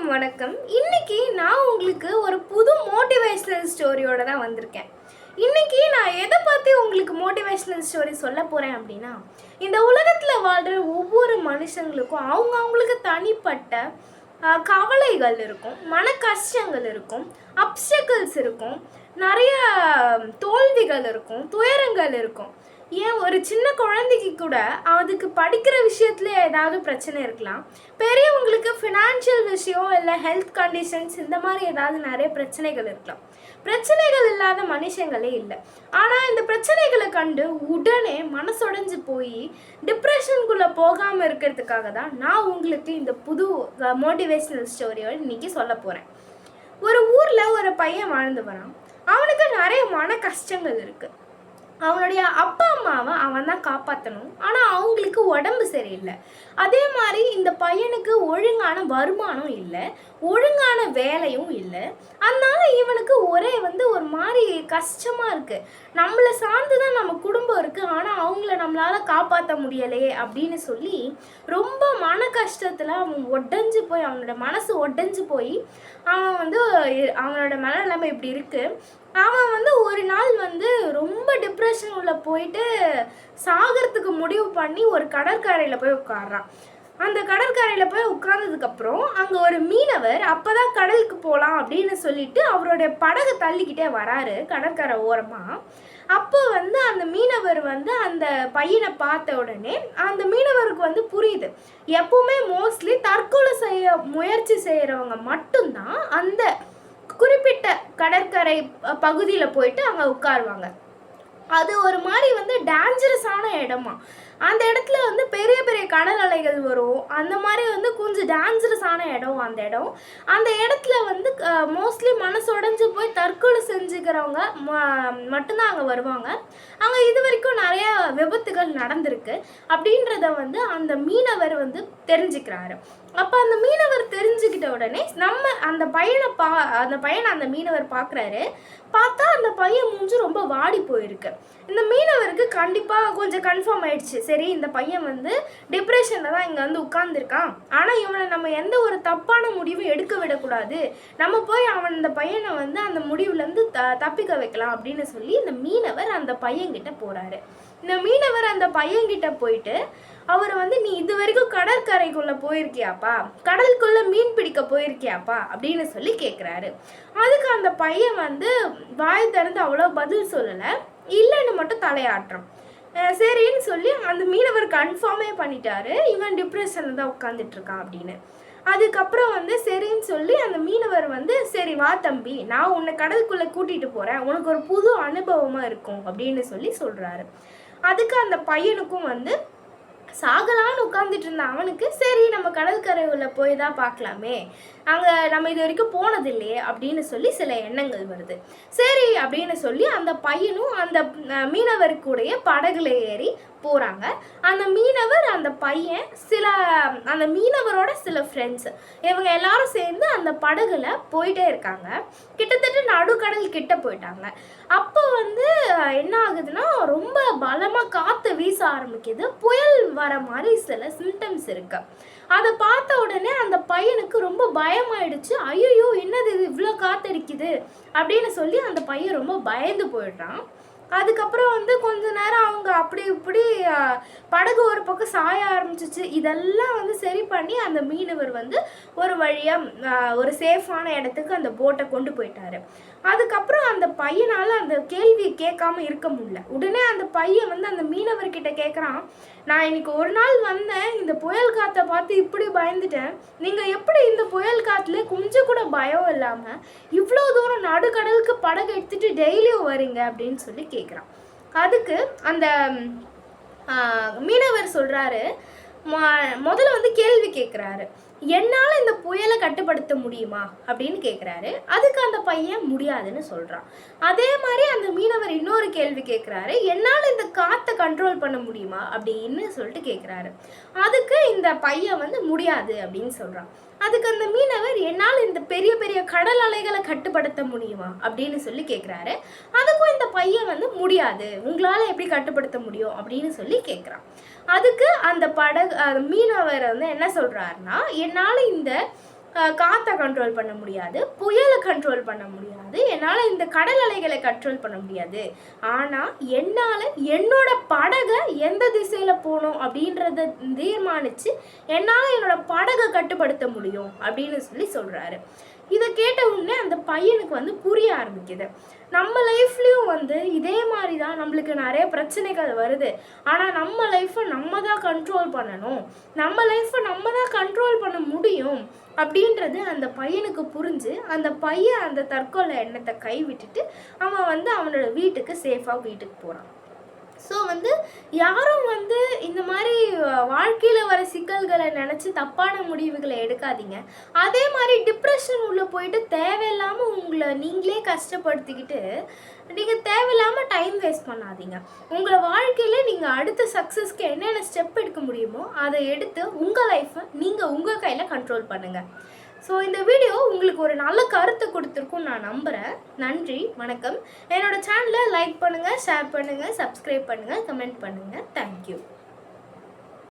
அனைவருக்கும் வணக்கம். இன்னைக்கு நான் உங்களுக்கு ஒரு புது மோட்டிவேஷனல் ஸ்டோரியோட தான் வந்திருக்கேன். இன்னைக்கு நான் எதை பற்றி உங்களுக்கு மோட்டிவேஷனல் ஸ்டோரி சொல்ல போகிறேன் அப்படின்னா, இந்த உலகத்தில் வாழ்கிற ஒவ்வொரு மனுஷங்களுக்கும் அவங்களுக்கு தனிப்பட்ட கவலைகள் இருக்கும், மன கஷ்டங்கள் இருக்கும், அப்சக்கிள்ஸ் இருக்கும், நிறைய தோல்விகள் இருக்கும், துயரங்கள் இருக்கும். ஏன் ஒரு சின்ன குழந்தைக்கு கூட அதுக்கு படிக்கிற விஷயத்துல ஏதாவது பிரச்சனை இருக்கலாம். பெரியவங்களுக்கு ஃபினான்ஷியல் விஷயம் இல்லை ஹெல்த் கண்டிஷன்ஸ் இந்த மாதிரி ஏதாவது நிறைய பிரச்சனைகள் இருக்கலாம். பிரச்சனைகள் இல்லாத மனுஷங்களே இல்லை. ஆனால் இந்த பிரச்சனைகளை கண்டு உடனே மனசுடைஞ்சு போய் டிப்ரெஷனுக்குள்ளே போகாமல் இருக்கிறதுக்காக தான் நான் உங்களுக்கு இந்த புது மோட்டிவேஷனல் ஸ்டோரியோட இன்னைக்கு சொல்ல போகிறேன். ஒரு ஊரில் ஒரு பையன் வாழ்ந்து வரான். அவனுக்கு நிறைய மன கஷ்டங்கள் இருக்குது. அவனுடைய அப்பா அம்மாவை அவன் தான் காப்பாற்றணும், ஆனால் அவங்களுக்கு உடம்பு சரியில்லை. அதே மாதிரி இந்த பையனுக்கு ஒழுங்கான வருமானம் இல்லை, ஒழுங்கான வேலையும் இல்லை. அதனால இவனுக்கு ஒரே ஒரு மாதிரி கஷ்டமாக இருக்குது. நம்மளை சார்ந்து தான் நம்ம குடும்பம் இருக்குது, ஆனால் அவங்கள நம்மளால் காப்பாற்ற முடியலையே அப்படின்னு சொல்லி ரொம்ப மன கஷ்டத்தில் அவன் ஒடைஞ்சு போய், அவனோட மனசு ஒடைஞ்சு போய் அவன் அவனோட மனநிலைமை இப்படி இருக்குது. அவன் ஒரு நாள் ரொம்ப டிப்ரெஷன் உள்ள போயிட்டு சாகிறதுக்கு முடிவு பண்ணி ஒரு கடற்கரையில் போய் உட்கார்றான். அந்த கடற்கரையில் போய் உட்கார்ந்ததுக்கப்புறம் அங்கே ஒரு மீனவர் அப்போதான் கடலுக்கு போகலாம் அப்படின்னு சொல்லிட்டு அவருடைய படகு தள்ளிக்கிட்டே வராரு கடற்கரை ஓரமாக. அப்போ அந்த மீனவர் அந்த பையனை பார்த்த உடனே அந்த மீனவருக்கு புரியுது, எப்பவுமே மோஸ்ட்லி தற்கொலை செய்ய முயற்சி செய்கிறவங்க மட்டும்தான் அந்த குறிப்பிட்ட கடற்கரை பகுதியில் போயிட்டு அங்கே உட்காருவாங்க. அது ஒரு மாதிரி டேஞ்சரஸான இடமா. அந்த இடத்துல பெரிய பெரிய கடல் அலைகள் வரும். அந்த மாதிரி கொஞ்சம் டேஞ்சரஸான இடம் அந்த இடம். அந்த இடத்துல மோஸ்ட்லி மனசு உடைஞ்சு போய் தற்கொலை செஞ்சுக்கிறவங்க மட்டும்தான் அங்கே வருவாங்க. அங்கே இது வரைக்கும் நிறைய விபத்துகள் நடந்திருக்கு அப்படின்றத அந்த மீனவர் தெரிஞ்சுக்கிறாரு. அப்போ அந்த மீனவர் தெரிஞ்சுக்கிட்ட உடனே அந்த பையனை அந்த மீனவர் பார்க்குறாரு. பார்த்தா அந்த பையன் மூஞ்சி ரொம்ப வாடி போயிருக்கு. இந்த மீனவருக்கு கண்டிப்பாக கொஞ்சம் கன்ஃபார்ம் ஆயிடுச்சு, சரி இந்த பையன் டிப்ரெஷனில் தான் இங்கே உட்கார்ந்துருக்கான், ஆனால் இவனை நம்ம எந்த ஒரு தப்பான முடிவும் எடுக்க விடக்கூடாது, நம்ம போய் இந்த பையனை அந்த முடிவுலேருந்து தப்பிக்க வைக்கலாம் அப்படின்னு சொல்லி இந்த மீனவர் அந்த பையன்கிட்ட போகிறாரு. இந்த மீனவர் அந்த பையன்கிட்ட போயிட்டு அவர் நீ இது வரைக்கும் கடற்கரைக்குள்ளே போயிருக்கியாப்பா, கடலுக்குள்ளே மீன் பிடிக்க போயிருக்கியாப்பா அப்படின்னு சொல்லி கேட்குறாரு. அதுக்கு அந்த பையன் வாய் திறந்து அவ்வளோ பதில் சொல்லலை, இல்லைன்னு மட்டும் தலையாட்டுறான். சரின்னு சொல்லி அந்த மீனவர் கன்ஃபார்மே பண்ணிட்டாரு, இவன் டிப்ரெஷனில் தான் உட்காந்துட்டு இருக்கான் அப்படின்னு. அதுக்கப்புறம் சரின்னு சொல்லி அந்த மீனவர் சரி வா தம்பி, நான் உன்னை கடலுக்குள்ளே கூட்டிகிட்டு போகிறேன், உனக்கு ஒரு புது அனுபவமாக இருக்கும் அப்படின்னு சொல்கிறாரு. அதுக்கு அந்த பையனுக்கும் சாகலான்னு உட்காந்துட்டு இருந்த அவனுக்கு சரி நம்ம கடற்கரை உள்ள போய் தான் பார்க்கலாமே, அங்கே நம்ம இது வரைக்கும் போனது இல்லையே அப்படின்னு சொல்லி சில எண்ணங்கள் வருது. சரி அப்படின்னு சொல்லி அந்த பையனும் அந்த மீனவருக்குடைய படகுல ஏறி போகிறாங்க. அந்த மீனவர் அந்த பையன் அந்த மீனவரோட சில ஃப்ரெண்ட்ஸ் இவங்க எல்லாரும் சேர்ந்து அந்த படகுல போயிட்டே இருக்காங்க. கிட்டத்தட்ட நடுக்கடல் கிட்ட போயிட்டாங்க. அப்போ என்ன ஆகுதுன்னா ரொம்ப பலமாக காற்று வீச ஆரம்பிக்குது. புயல் வர மாதிரி சில சிம்டம்ஸ் இருக்கு. அதை பார்த்த உடனே அந்த பையனுக்கு ரொம்ப பயமாயிடுச்சு. ஐயோ என்னது இது இவ்வளோ காத்தடிக்குது அப்படின்னு சொல்லி அந்த பையன் ரொம்ப பயந்து போயிடுறான். அதுக்கப்புறம் கொஞ்ச நேரம் அவங்க அப்படி இப்படி படகு ஒரு பக்கம் சாய ஆரம்பிச்சிச்சு. இதெல்லாம் சரி பண்ணி அந்த மீனவர் ஒரு வழியாக ஒரு சேஃபான இடத்துக்கு அந்த போட்டை கொண்டு போயிட்டாரு. அதுக்கப்புறம் அந்த பையனால் அந்த கேள்வியை கேட்காம இருக்க முடியல. உடனே அந்த பையன் அந்த மீனவர்கிட்ட கேட்குறான், நான் இன்னைக்கு ஒரு நாள் வந்தேன், இந்த புயல் காற்றை பார்த்து இப்படி பயந்துட்டேன், நீங்கள் எப்படி இந்த புயல் காற்றுல கொஞ்சம் கூட பயம் இல்லாமல் இவ்வளோ தூரம் நடுக்கடலுக்கு படகு எடுத்துகிட்டு டெய்லியும் வரீங்க அப்படின்னு சொல்லி கேட்குறான். அதுக்கு அந்த மீனவர் சொல்கிறாரு, முதல்ல கேள்வி கேட்குறாரு, என்னால் இந்த புயலை கட்டுப்படுத்த முடியுமா அப்படின்னு கேட்குறாரு. அதுக்கு அந்த பையன் முடியாதுன்னு சொல்கிறான். அதே மாதிரி அந்த மீனவர் இன்னொரு கேள்வி கேட்குறாரு, என்னால் இந்த காற்றை கண்ட்ரோல் பண்ண முடியுமா அப்படின்னு சொல்லிட்டு கேட்குறாரு. அதுக்கு இந்த பையன் முடியாது அப்படின்னு சொல்கிறான். அதுக்கு அந்த மீனவர், என்னால் இந்த பெரிய பெரிய கடல் அலைகளை கட்டுப்படுத்த முடியுமா அப்படின்னு சொல்லி கேட்குறாரு. அதுக்கும் இந்த பையன் முடியாது, உங்களால் எப்படி கட்டுப்படுத்த முடியும் அப்படின்னு சொல்லி கேட்குறான். அதுக்கு அந்த மீனவர் என்ன சொல்கிறாருன்னா, என்னால் இந்த காற்றை கண்ட்ரோல் பண்ண முடியாது, புயலை கண்ட்ரோல் பண்ண முடியாது, என்னால் இந்த கடல் அலைகளை கண்ட்ரோல் பண்ண முடியாது. ஆனால் என்னால் என்னோட படகை எந்த திசையில் போகணும் அப்படின்றத தீர்மானித்து என்னால் என்னோட படகை கட்டுப்படுத்த முடியும் அப்படின்னு சொல்கிறாரு. இதை கேட்ட உடனே அந்த பையனுக்கு வந்து புரிய ஆரம்பிக்குது. நம்ம லைஃப்லேயும் இதே மாதிரி தான் நம்மளுக்கு நிறைய பிரச்சனைகள் வருது. ஆனால் நம்ம லைஃப்பை நம்ம தான் கண்ட்ரோல் பண்ணணும், நம்ம லைஃப்பை நம்ம தான் கண்ட்ரோல் பண்ண முடியும் அப்படின்றது அந்த பையனுக்கு புரிஞ்சு அந்த பையன் அந்த தற்கொலை எண்ணத்தை கைவிட்டுட்டு அவன் அவனோட வீட்டுக்கு சேஃபாக வீட்டுக்கு போகிறான். ஸோ யாரும் இந்த மாதிரி வாழ்க்கையில் வர சிக்கல்களை நினச்சி தப்பான முடிவுகளை எடுக்காதீங்க. அதே மாதிரி டிப்ரெஷன் உள்ளே போயிட்டு தேவையில்லாமல் உங்களை நீங்களே கஷ்டப்படுத்திக்கிட்டு நீங்கள் தேவையில்லாமல் டைம் வேஸ்ட் பண்ணாதீங்க. உங்களை வாழ்க்கையில் நீங்கள் அடுத்த சக்ஸஸ்க்கு என்னென்ன ஸ்டெப் எடுக்க முடியுமோ அதை எடுத்து உங்கள் லைஃப்பை நீங்கள் உங்கள் கையில் கண்ட்ரோல் பண்ணுங்கள். ஸோ இந்த வீடியோ உங்களுக்கு ஒரு நல்ல கருத்தை கொடுத்துருக்குன்னு நான் நம்புகிறேன். நன்றி, வணக்கம். என்னோடய சேனலை லைக் பண்ணுங்கள், ஷேர் பண்ணுங்கள், சப்ஸ்கிரைப் பண்ணுங்கள், கமெண்ட் பண்ணுங்கள். தேங்க்யூ.